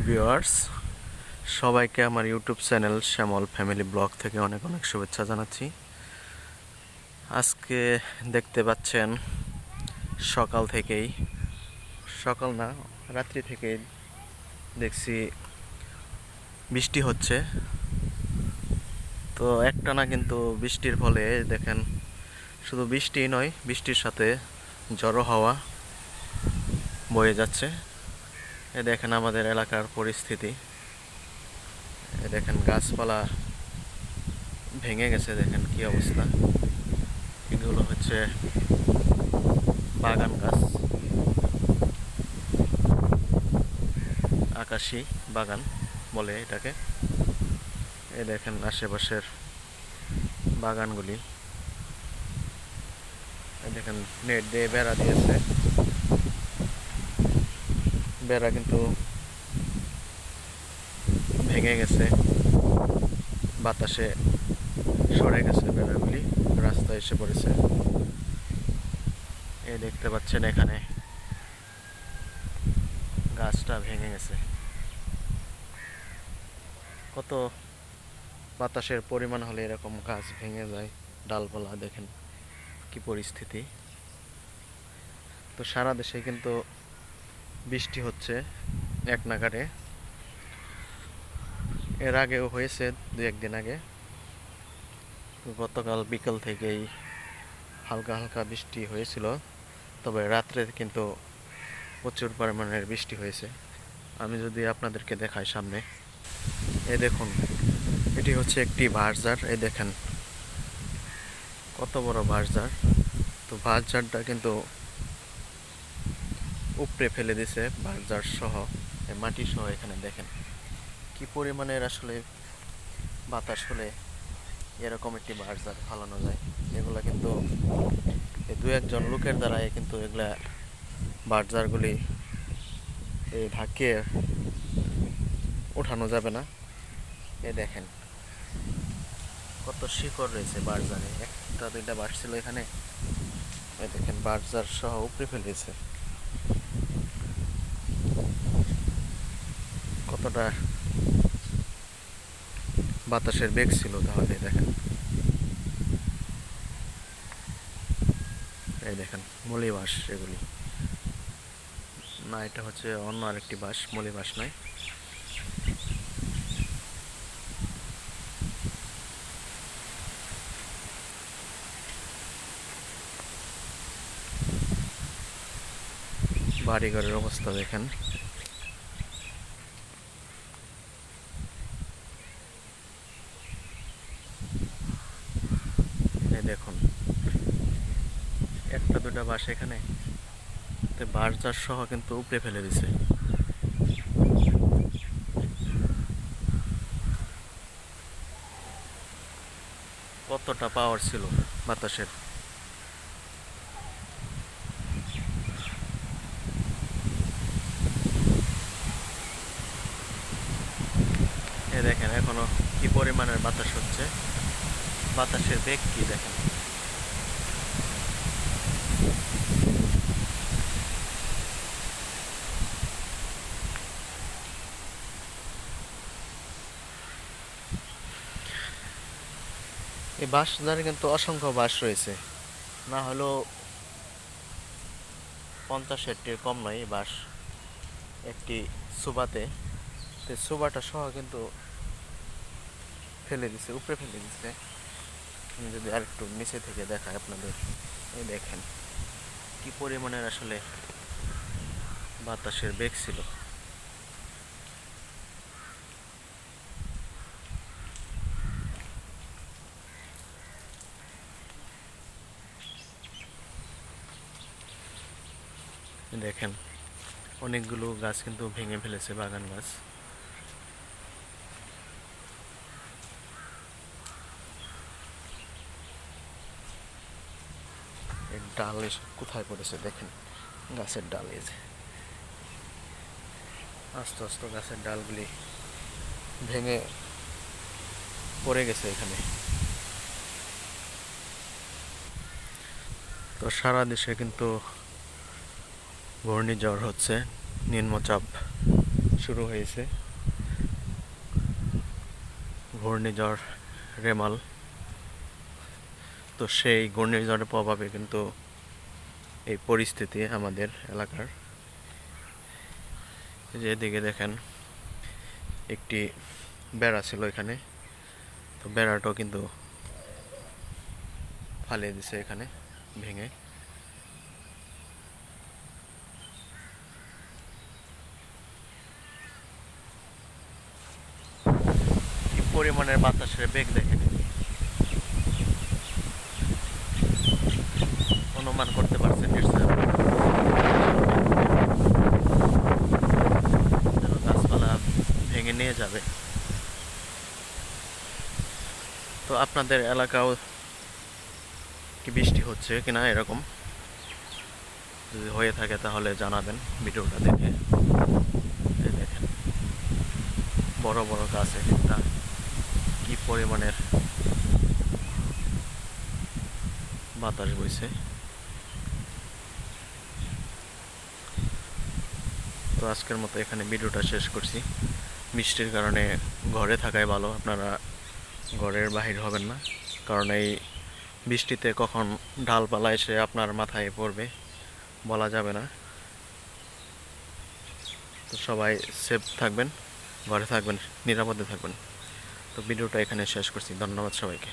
Viewers, সবাইকে আমার YouTube channel শ্যামল family blog থেকে অনেক অনেক শুভেচ্ছা জানাচ্ছি। আজকে দেখতে পাচ্ছেন সকাল থেকেই, সকাল না রাত্রি থেকেই দেখছি বৃষ্টি হচ্ছে। তো একটানা কিন্তু বৃষ্টির ফলে দেখেন শুধু বৃষ্টিই নয়, বৃষ্টির সাথে ঝড়ো হাওয়া বয়ে যাচ্ছে। এ দেখেন আমাদের এলাকার পরিস্থিতি, এ দেখেন গাছপালা ভেঙে গেছে, দেখেন কি অবস্থা। এগুলো হচ্ছে বাগান গাছ, আকাশী বাগান বলে এটাকে। এ দেখেন আশেপাশের বাগানগুলি, এ দেখেন নেট দিয়ে বেড়া দিয়েছে, বেড়া কিন্তু ভেঙে গেছে, বাতাসে সরে গেছে বেড়াগুলি, রাস্তায় এসে পড়েছে। এই দেখতে পাচ্ছেন এখানে গাছটা ভেঙে গেছে। কত বাতাসের পরিমাণ হলে এরকম গাছ ভেঙে যায়, ডালপালা দেখেন কি পরিস্থিতি। তো সারা দেশে কিন্তু বৃষ্টি হচ্ছে এক নাগাড়ে। এর আগেও হয়েছে দু একদিন আগে। গতকাল বিকাল থেকেই হালকা হালকা বৃষ্টি হয়েছিল, তবে রাত্রে কিন্তু প্রচুর পরিমাণের বৃষ্টি হয়েছে। আমি যদি আপনাদেরকে দেখাই সামনে, এই দেখুন এটি হচ্ছে একটি বাঁশঝাড়। এই দেখেন কত বড় বাঁশঝাড়। তো বাঁশঝাড়টা কিন্তু উপড়ে ফেলে দিছে, বাঁশঝাড় সহ মাটি সহ। এখানে দেখেন কি পরিমাণের আসলে বাতাস হলে এরকম একটি বাঁশঝাড় ফালানো যায়। এগুলা কিন্তু এই দু একজন লোকের দ্বারাই কিন্তু এগুলা বাঁশঝাড়গুলি ঢাকিয়ে ওঠানো যাবে না। এ দেখেন কত শিকড় রয়েছে বাঁশঝাড়ে, একটা দুইটা বাঁশ ছিল এখানে, এ দেখেন বাঁশঝাড় সহ উপড়ে ফেলেছে। কতটা বাতাসের বেগ ছিল তাহলে দেখেন। এই দেখেন মলি বাঁশ, এগুলি না, এটা হচ্ছে অন্য আরেকটি বাঁশ, মলি বাঁশ নয়। বাড়িঘরের অবস্থা দেখেন, এই দেখুন একটা দুটা বাঁশ এখানে বাঁশঝাড় সহ কিন্তু উপড়ে ফেলে দিছে। কতটা পাওয়ার ছিল বাতাসের। এ দেখেন এখনো কি পরিমাণের বাতাস হচ্ছে, বাতাসের বেগ কি দেখেন। এই বাঁশঝাড়ে কিন্তু অসংখ্য বাঁশ রয়েছে, না হলেও 50-60টির কম নয় এই বাঁশ একটি সুবাতে। তো সুবাটা সহ কিন্তু ফেলে দিছে, উপরে ফেলে দিছে। আমি যদি আরেকটু নিচে থেকে দেখাই আপনাদের, এই দেখেন কি পরিমাণের আসলে বাতাসের বেগ ছিল। দেখেন অনেকগুলো গাছ কিন্তু ভেঙে ফেলেছে, বাগান গাছ। এর ডাল এসব কোথায় পড়েছে দেখেন, গাছের ডাল এই যে আস্তে আস্তে গাছের ডালগুলি ভেঙে পড়ে গেছে এখানে। তো সারা দেশে কিন্তু ঘূর্ণিঝড় হচ্ছে, নিম্নচাপ শুরু হয়েছে ঘূর্ণিঝড় রেমাল। তো সেই ঘূর্ণিঝড়ের প্রভাবে কিন্তু এই পরিস্থিতি আমাদের এলাকার। যে এদিকে দেখেন একটি বেড়া ছিল এখানে, তো বেড়াটাও কিন্তু ফালিয়ে দিছে এখানে ভেঙে। কি পরিমাণের বাতাসের বেগ দেখেন, অনুমান করতে পারছেন নিশ্চয়। গাছপালা ভেঙে নিয়ে যাবে। তো আপনাদের এলাকাও কি বৃষ্টি হচ্ছে কিনা এরকম, যদি হয়ে থাকে তাহলে জানাবেন ভিডিওটা দেখে। এই দেখেন বড় বড় গাছ একটা, কি পরিমাণের বাতাস বইছে। তো আজকের মতো এখানে ভিডিওটা শেষ করছি। বৃষ্টির কারণে ঘরে থাকাই ভালো, আপনারা ঘরের বাহির হবেন না, কারণ এই বৃষ্টিতে কখন ডালপালা এসে আপনার মাথায় পড়বে বলা যাবে না। তো সবাই সেফ থাকবেন, ঘরে থাকবেন, নিরাপদে থাকবেন। তো ভিডিওটা এখানে শেষ করছি। ধন্যবাদ সবাইকে।